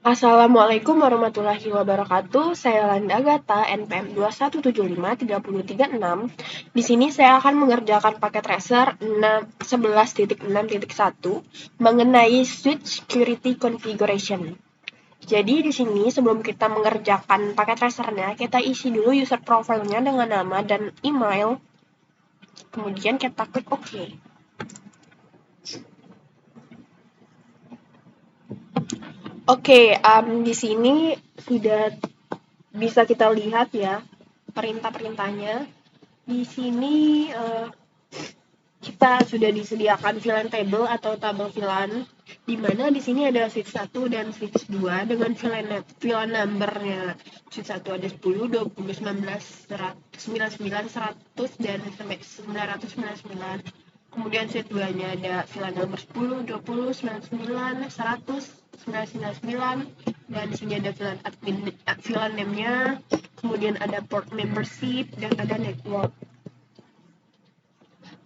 Assalamualaikum warahmatullahi wabarakatuh. Saya Landa Gata, NPM 21753036. Di sini saya akan mengerjakan paket tracer 11.6.1 mengenai switch security configuration. Jadi di sini sebelum kita mengerjakan paket tracernya, kita isi dulu user profile-nya dengan nama dan email. Kemudian kita klik OK. Oke, di sini sudah bisa kita lihat ya perintah-perintahnya. Di sini kita sudah disediakan VLAN table atau tabel VLAN, di mana di sini ada switch 1 dan switch 2 dengan VLAN number-nya. Switch 1 ada 10, 20, 19, 99, 100 dan sampai 999. Kemudian switch 2-nya ada VLAN number 10, 20, 99, 100, 999, dan di sini ada VLAN name-nya, kemudian ada port membership dan ada network.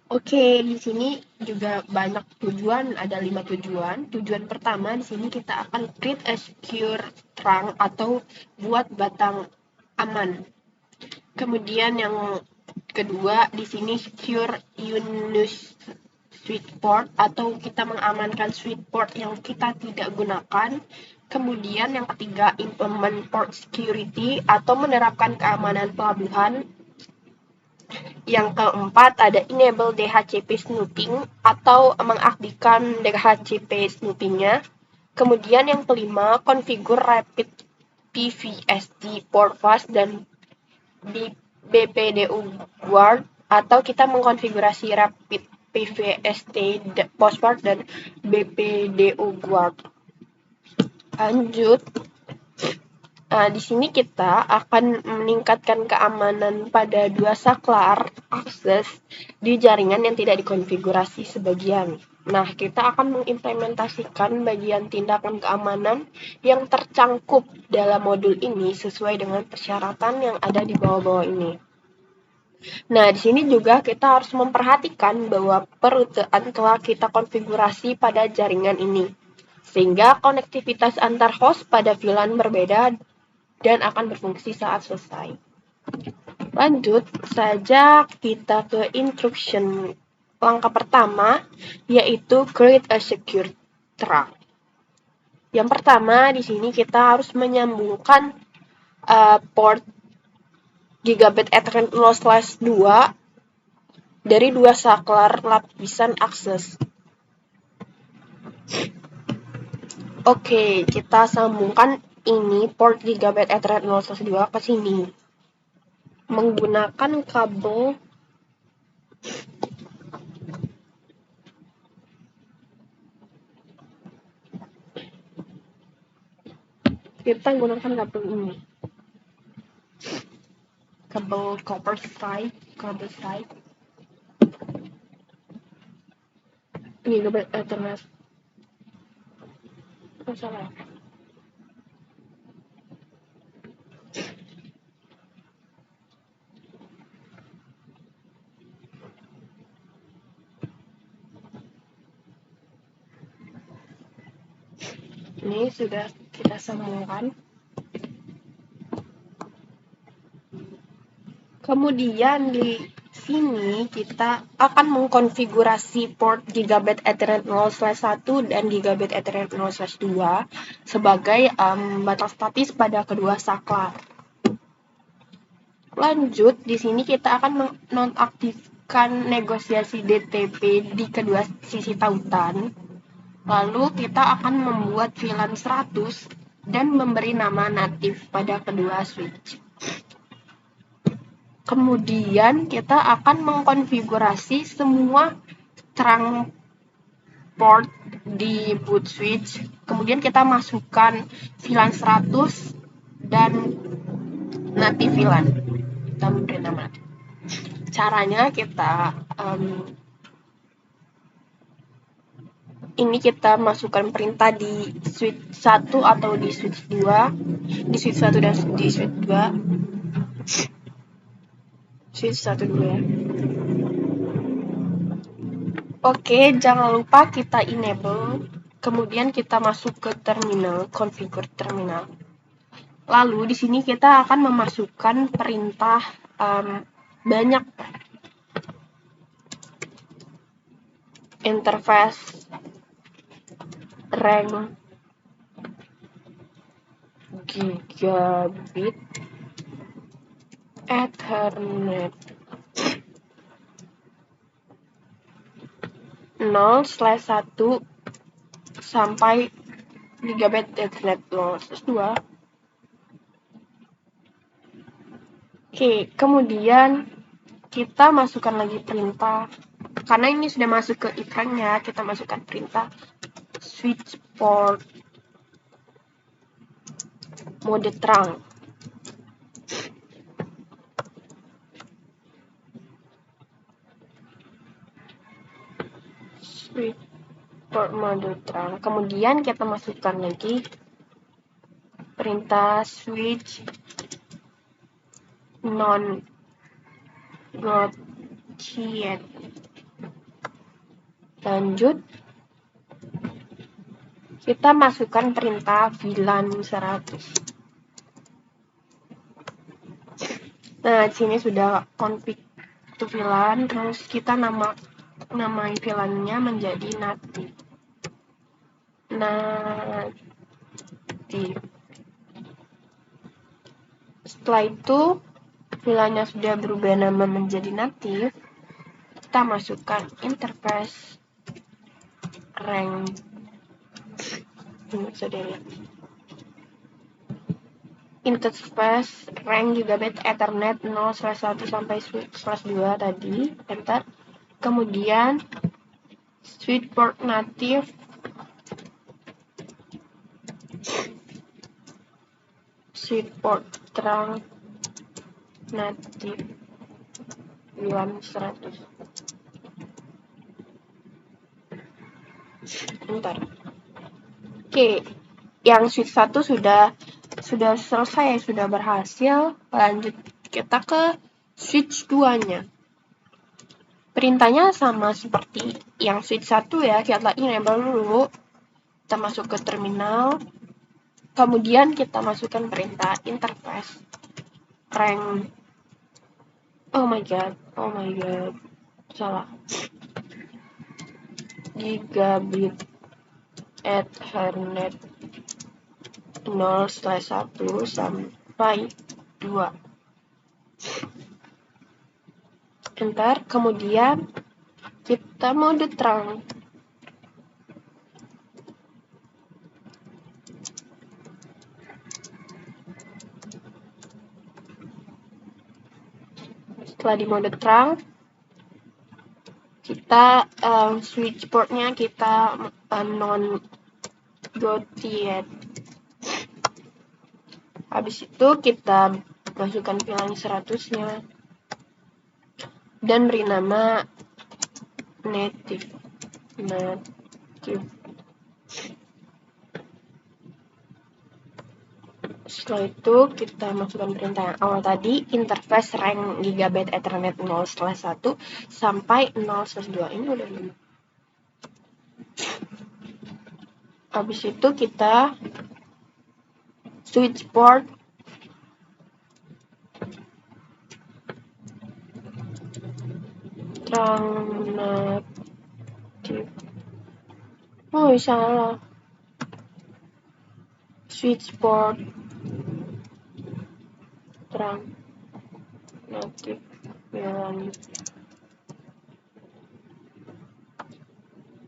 Oke, di sini juga banyak tujuan, ada 5 tujuan. Tujuan pertama di sini kita akan create a secure trunk atau buat batang aman. Kemudian yang kedua di sini secure unus switch port atau kita mengamankan switch port yang kita tidak gunakan. Kemudian yang ketiga implement port security atau menerapkan keamanan pelabuhan. Yang keempat ada enable DHCP snooping atau mengaktifkan DHCP snoopingnya. Kemudian yang kelima configure rapid PVST port fast dan BPDU guard atau kita mengkonfigurasi rapid PVST postport dan BPDU guard. Lanjut. Di sini kita akan meningkatkan keamanan pada dua saklar akses di jaringan yang tidak dikonfigurasi sebagian. Nah, kita akan mengimplementasikan bagian tindakan keamanan yang tercangkup dalam modul ini sesuai dengan persyaratan yang ada di bawah-bawah ini. Nah, di sini juga kita harus memperhatikan bahwa perutean telah kita konfigurasi pada jaringan ini, sehingga konektivitas antar host pada VLAN berbeda dan akan berfungsi saat selesai. Lanjut saja kita ke instruction. Langkah pertama yaitu create a secure trunk. Yang pertama di sini kita harus menyambungkan port Gigabit Ethernet 0/2 dari dua saklar lapisan akses. Oke, kita sambungkan ini port Gigabit Ethernet 0/2 ke sini menggunakan kabel kita gunakan kabel ini, kabel copper side Gigabit Ethernet. Salah. Ini sudah kita sambungkan. Kemudian di sini kita akan mengkonfigurasi port Gigabit Ethernet 0/1 dan Gigabit Ethernet 0/2 sebagai batas statis pada kedua saklar. Lanjut, di sini kita akan menonaktifkan negosiasi DTP di kedua sisi tautan. Lalu kita akan membuat VLAN 100 dan memberi nama natif pada kedua switch. Kemudian kita akan mengkonfigurasi semua trunk port di boot switch. Kemudian kita masukkan VLAN 100 dan natif VLAN. Kita memberi nama natif. Caranya kita ini kita masukkan perintah di switch 1 atau di switch 2, di switch 1 dan di switch 2. Switch 1 dulu ya. Oke, jangan lupa kita enable Kemudian kita masuk ke terminal, configure terminal. Lalu di sini kita akan memasukkan perintah banyak interface rank gigabit Ethernet 0/1 sampai gigabit Ethernet 0/2. Oke, kemudian kita masukkan lagi perintah. Karena ini sudah masuk ke iklannya, kita masukkan perintah switch port mode terang. Switch port mode terang. Kemudian kita masukkan lagi perintah switch non negotiate. Lanjut, kita masukkan perintah VLAN 100. Nah, di sini sudah config to VLAN, terus kita namai VLAN-nya menjadi native. Setelah itu, VLAN-nya sudah berubah nama menjadi native, kita masukkan interface rank. Ini sudah lihat. Interface rank gigabit Ethernet 0/1 sampai 1/2 tadi, enter. Kemudian switch port native switch port terang native VLAN 100. Bentar. Oke, yang switch 1 sudah selesai, sudah berhasil. Lanjut kita ke switch 2-nya. Perintahnya sama seperti yang switch 1 ya, kita enable dulu. Kita masuk ke terminal. Kemudian kita masukkan perintah interface rank. Oh my god. Salah. Gigabit Ethernet 0/1 sampai 2. Enter, kemudian kita mode terang. Setelah di mode terang, kita switch portnya kita non-negotiate. Habis itu kita masukkan VLAN 100-nya dan beri nama native. Setelah itu kita masukkan perintah yang awal tadi, interface rank gigabit Ethernet 0/1 sampai 0/2. Ini udah 5. Habis itu kita switch port terang native. Oh, salah. Switch port terang native VLAN.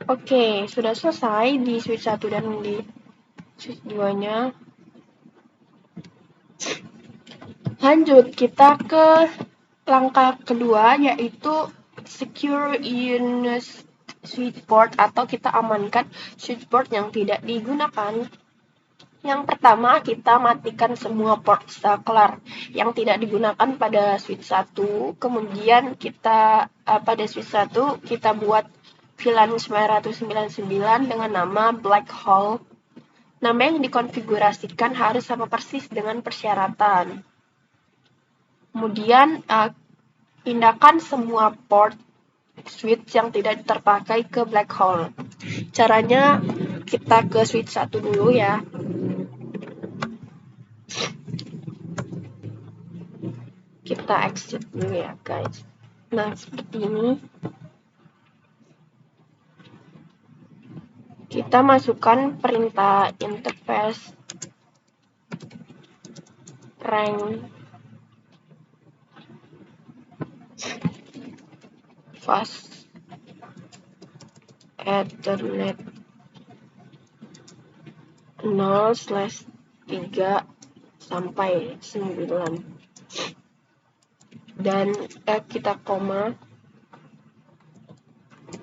Oke, sudah selesai di switch 1 dan di switch 2-nya. Lanjut, kita ke langkah kedua, yaitu secure unus switch port, atau kita amankan switch port yang tidak digunakan. Yang pertama, kita matikan semua port saklar yang tidak digunakan pada switch 1. Kemudian kita pada switch 1 kita buat VLAN 999 dengan nama black hole. Nama yang dikonfigurasikan harus sama persis dengan persyaratan. Kemudian pindahkan semua port switch yang tidak terpakai ke black hole. Caranya kita ke switch 1 dulu ya. Kita exit dulu ya guys. Nah, seperti ini. Kita masukkan perintah interface rank fast Ethernet 0/3 sampai 9. Dan kita koma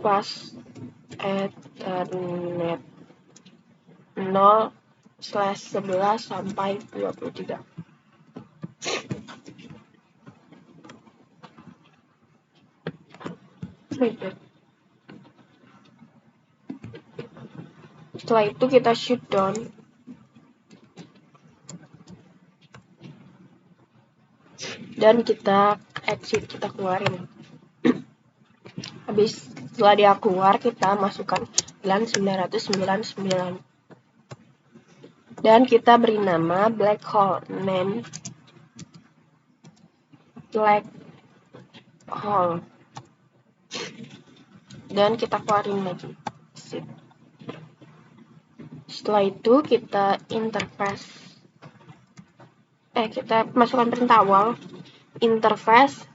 fast Ethernet 0/11 sampai 23. Setelah itu kita shutdown. Dan kita exit, kita keluarin. Habis setelah dia keluar, kita masukkan 999. Dan kita beri nama black hole, name black hole. Dan kita keluarin lagi. Setelah itu kita interface. Kita masukkan perintah awal. Interface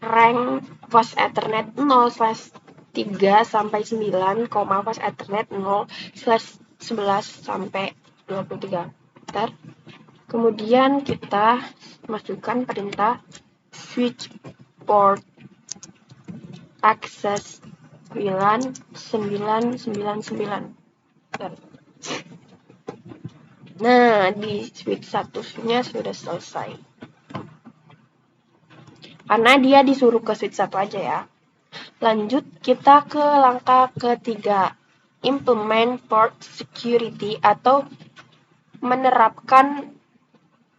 rank fast Ethernet 0/3 sampai 9, fast Ethernet 0/11 sampai 23. Bentar. Kemudian kita masukkan perintah switch port access 9999. Bentar. Nah, di switch satunya sudah selesai. Karena dia disuruh ke switch 1 aja ya. Lanjut, kita ke langkah ketiga. Implement port security atau menerapkan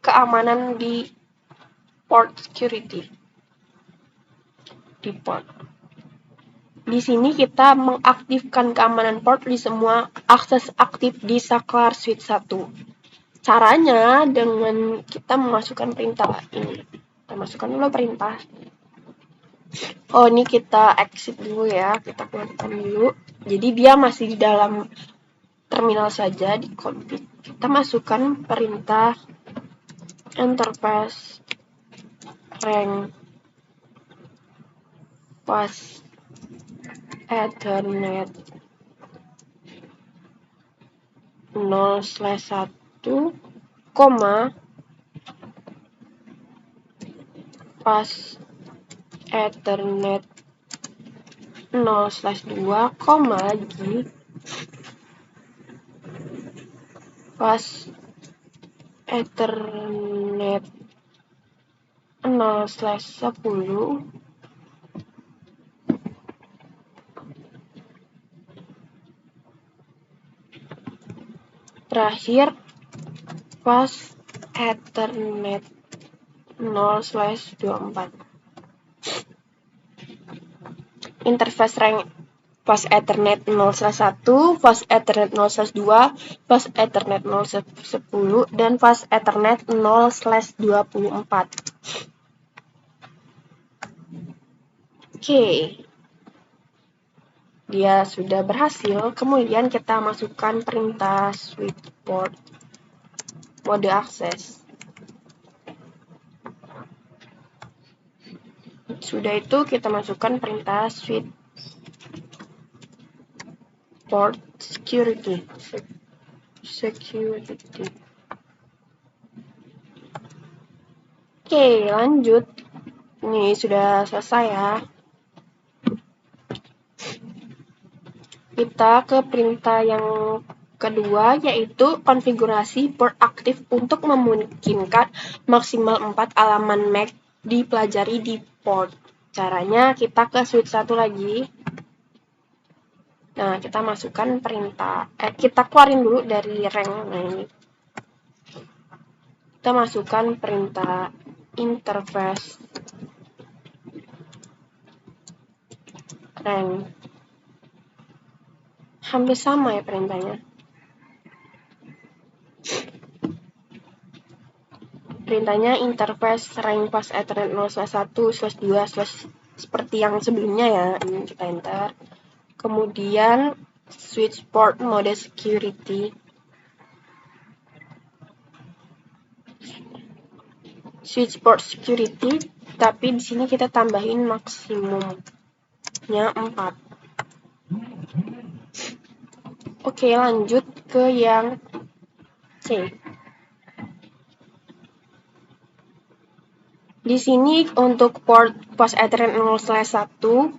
keamanan di port security. Di port. Di sini kita mengaktifkan keamanan port di semua akses aktif di saklar switch 1. Caranya dengan kita memasukkan perintah ini. Kita masukkan dulu perintah. Oh, ini kita exit dulu ya. Kita keluarkan dulu. Jadi dia masih di dalam terminal saja di config. Kita masukkan perintah interface rank fast Ethernet 0/1, fast Ethernet 0/2, lagi fast Ethernet 0/10. Terakhir fast Ethernet 0/24. Interface rank fast Ethernet 0/1, fast Ethernet 0/2, fast Ethernet 0/10, dan fast Ethernet 0/24. Oke. Dia sudah berhasil. Kemudian kita masukkan perintah switch port mode akses. Sudah itu kita masukkan perintah switch port security. Oke, lanjut. Ini sudah selesai ya. Kita ke perintah yang kedua, yaitu konfigurasi port aktif untuk memungkinkan maksimal 4 halaman MAC dipelajari di port. Caranya kita ke switch 1 lagi. Nah, kita masukkan perintah, kita keluarin dulu dari rank ini. Kita masukkan perintah interface rank. Hampir sama ya perintahnya. Perintahnya interface rank pas Ethernet 0/1/2/ seperti yang sebelumnya ya. Ini kita enter. Kemudian switch port mode security. Switch port security, tapi di sini kita tambahin maksimumnya 4. Oke, lanjut ke yang C. Di sini untuk port pas Ethernet 0/1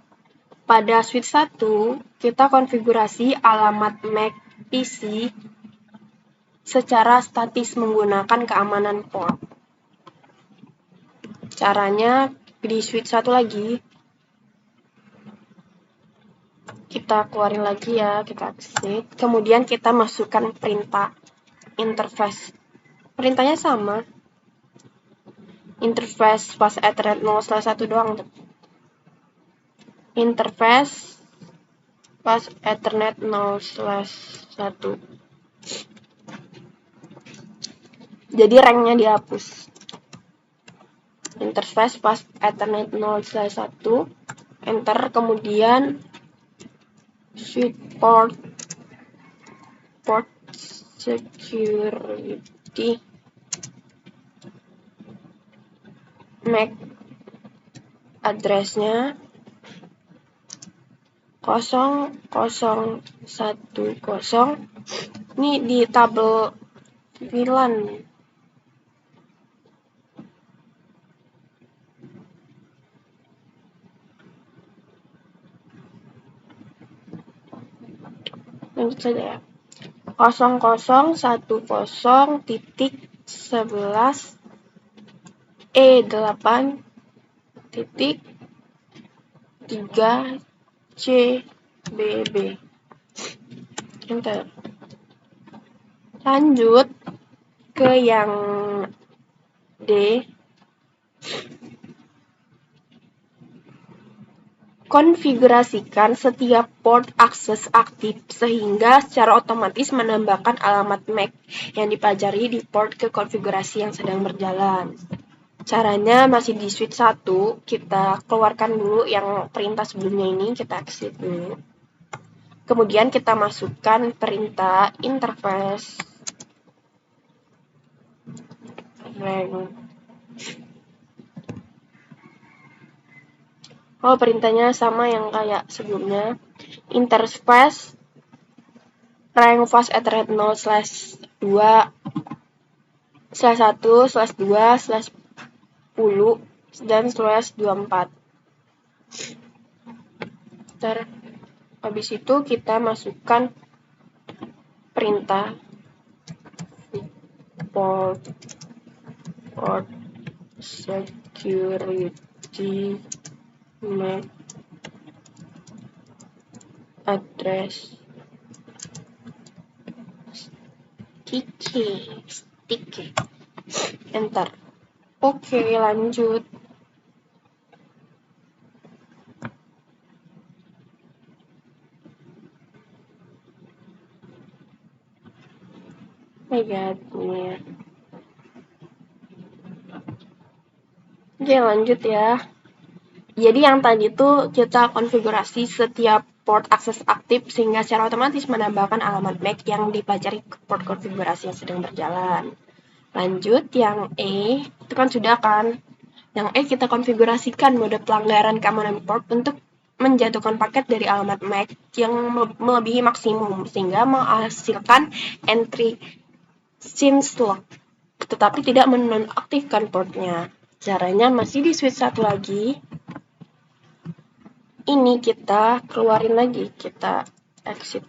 pada switch 1 kita konfigurasi alamat MAC PC secara statis menggunakan keamanan port. Caranya di switch 1 lagi kita keluarin lagi ya, kita exit. Kemudian kita masukkan perintah interface. Perintahnya sama. Interface pas Ethernet 0/1 doang. Interface pas Ethernet 0/1. Jadi ranknya dihapus. Interface pas Ethernet 0/1. Enter, kemudian switch port security MAC address-nya 0010. Ini di tabel VLAN. Lanjut saja ya. 0010.11 E8.3 CBB. Enter. Lanjut ke yang D. Konfigurasikan setiap port akses aktif sehingga secara otomatis menambahkan alamat MAC yang dipelajari di port ke konfigurasi yang sedang berjalan. Caranya masih di switch 1, kita keluarkan dulu yang perintah sebelumnya ini, kita exit dulu. Kemudian kita masukkan perintah interface rank. Oh, perintahnya sama yang kayak sebelumnya. Interface rank fast Ethernet 0/1/2/10 dan /24. Habis itu kita masukkan perintah port security MAC address sticky. Enter. Oke, lanjut. Oh my god, ini ya. Oke, lanjut ya. Jadi yang tadi tuh kita konfigurasi setiap port akses aktif sehingga secara otomatis menambahkan alamat MAC yang dipelajari ke port konfigurasi yang sedang berjalan. Lanjut, yang E, itu kan sudah kan. Yang E kita konfigurasikan mode pelanggaran keamanan port untuk menjatuhkan paket dari alamat MAC yang melebihi maksimum sehingga menghasilkan entry since lock, tetapi tidak menonaktifkan portnya. Caranya masih di switch 1 lagi. Ini kita keluarin lagi, kita exit.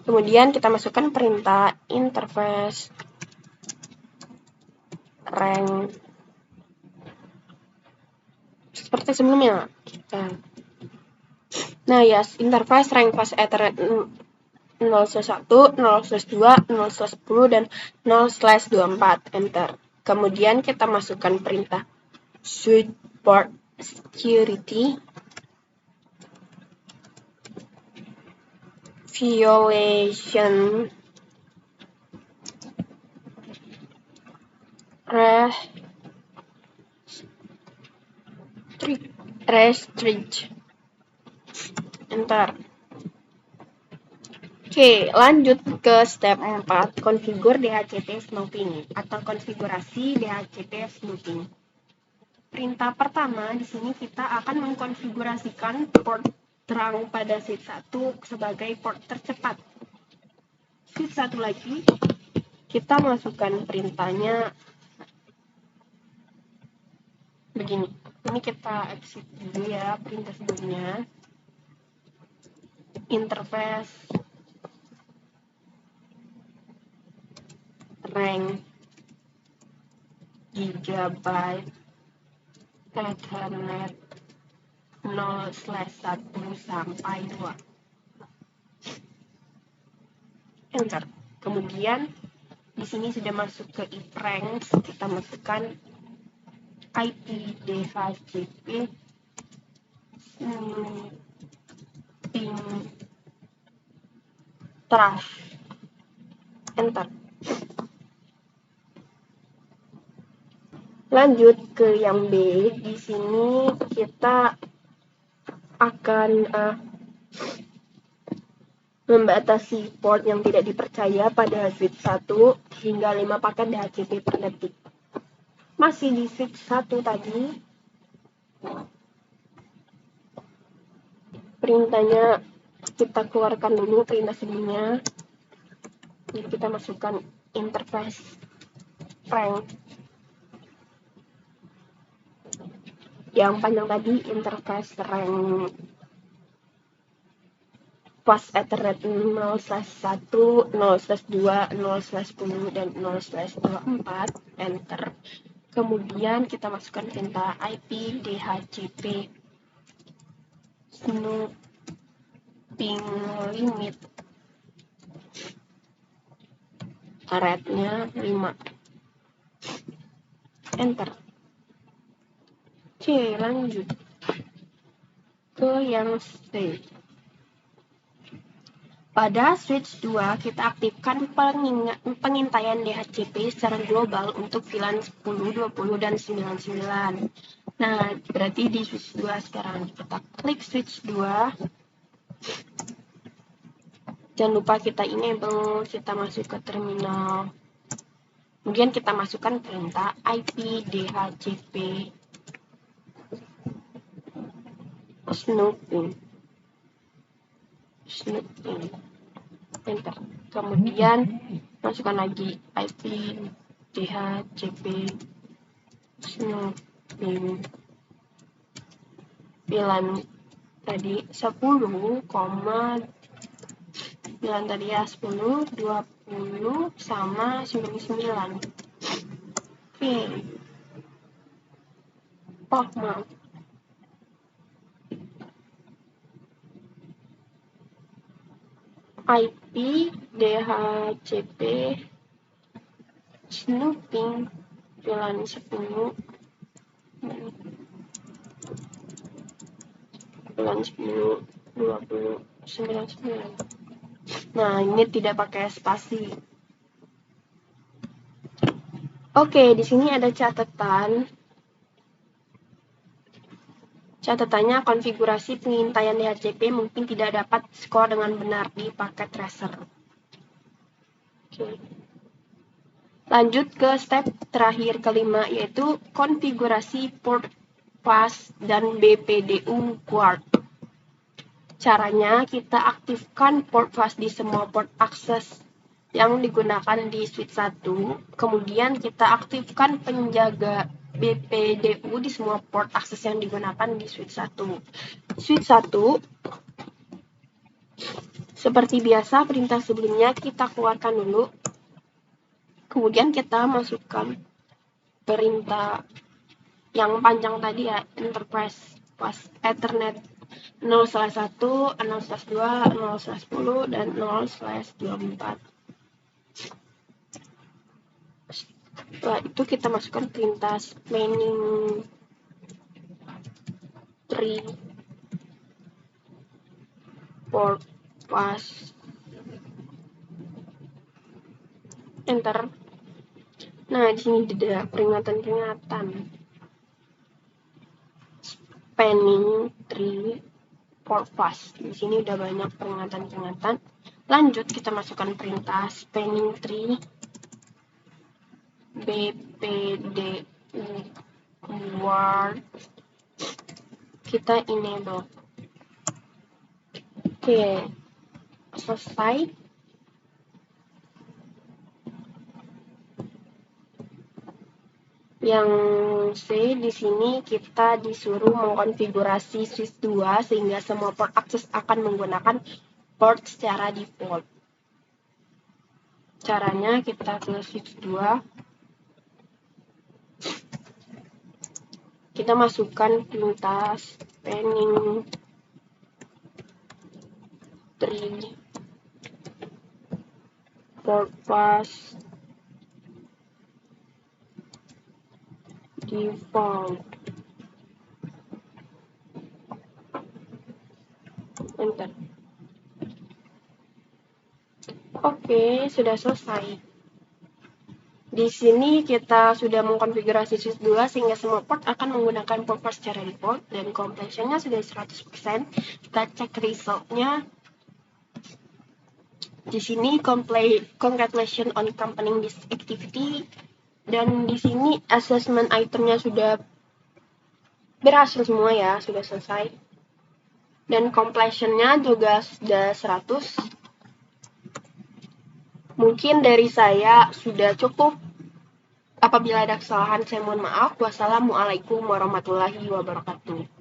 Kemudian kita masukkan perintah interface rank seperti sebelumnya. Nah, ya, interface rank pas Ethernet 0/1, 0/2, 0/10 dan 0/24. Enter. Kemudian kita masukkan perintah switch port security violation restrict. Enter. Oke, lanjut ke step 4, konfigur DHCP snooping atau konfigurasi DHCP snooping. Perintah pertama di sini kita akan mengkonfigurasikan port terang pada switch 1 sebagai port tercepat. Switch 1 lagi, kita masukkan perintahnya begini. Ini kita exit dulu ya perintah sebelumnya. Interface rank gigabyte Ethernet 0/1 sampai 2. Enter. Kemudian di sini sudah masuk ke if ranks, kita masukkan IP DHCP ping trash. Enter. Lanjut ke yang B. Di sini kita akan membatasi port yang tidak dipercaya pada switch 1 hingga 5 paket DHCP per detik. Masih di switch 1 tadi, perintahnya kita keluarkan dulu perintah sebelumnya. Jadi kita masukkan interface rank yang panjang tadi, interface rank pas Ethernet 0/1, 0/2, 0/10, dan 0/24. Enter. Kemudian kita masukkan perintah IP DHCP snooping limit. Rate-nya 5. Enter. Oke, lanjut ke yang C. Pada switch 2, kita aktifkan pengintaian DHCP secara global untuk VLAN 10, 20, dan 99. Nah, berarti di switch 2 sekarang. Kita klik switch 2. Jangan lupa kita enable, kita masuk ke terminal. Kemudian kita masukkan perintah IP DHCP snooping. Enter. Kemudian masukkan lagi IP DHCP snooping. VLAN tadi 10, bilang tadi ya 10, 20, sama 99. Oke. Oh, maaf. IP DHCP snooping VLAN 10, VLAN 10, 20, 99. Nah, ini tidak pakai spasi. Oke, di sini ada catatan. Catatannya, konfigurasi pengintaian DHCP mungkin tidak dapat skor dengan benar di paket tracer. Oke. Lanjut ke step terakhir kelima, yaitu konfigurasi port fast dan BPDU guard. Caranya, kita aktifkan port fast di semua port akses yang digunakan di switch 1. Kemudian kita aktifkan penjaga BPDU di semua port akses yang digunakan di switch 1. Switch 1, seperti biasa perintah sebelumnya kita keluarkan dulu. Kemudian kita masukkan perintah yang panjang tadi ya, interface pas Ethernet 0/1, 0/2, 0/10, dan 0/24. Setelah itu kita masukkan perintah spanning tree port pass. Enter. Nah, di sini ada peringatan-peringatan. spanning tree purpose. Di sini udah banyak peringatan-peringatan. Lanjut kita masukkan perintah spanning tree bpdu word, kita enable. Oke, selesai. Yang C di sini kita disuruh mengkonfigurasi switch 2 sehingga semua port akses akan menggunakan port secara default. Caranya kita ke switch 2. Kita masukkan perintah spanning tree purpose default. Enter. Oke, sudah selesai. Di sini kita sudah mengkonfigurasi switch 2 sehingga semua port akan menggunakan purpose secara default dan completion-nya sudah 100%. Kita cek result-nya. Di sini congratulations on completing this activity. Dan di sini assessment itemnya sudah berhasil semua ya, sudah selesai. Dan completion-nya juga sudah 100. Mungkin dari saya sudah cukup. Apabila ada kesalahan, saya mohon maaf. Wassalamualaikum warahmatullahi wabarakatuh.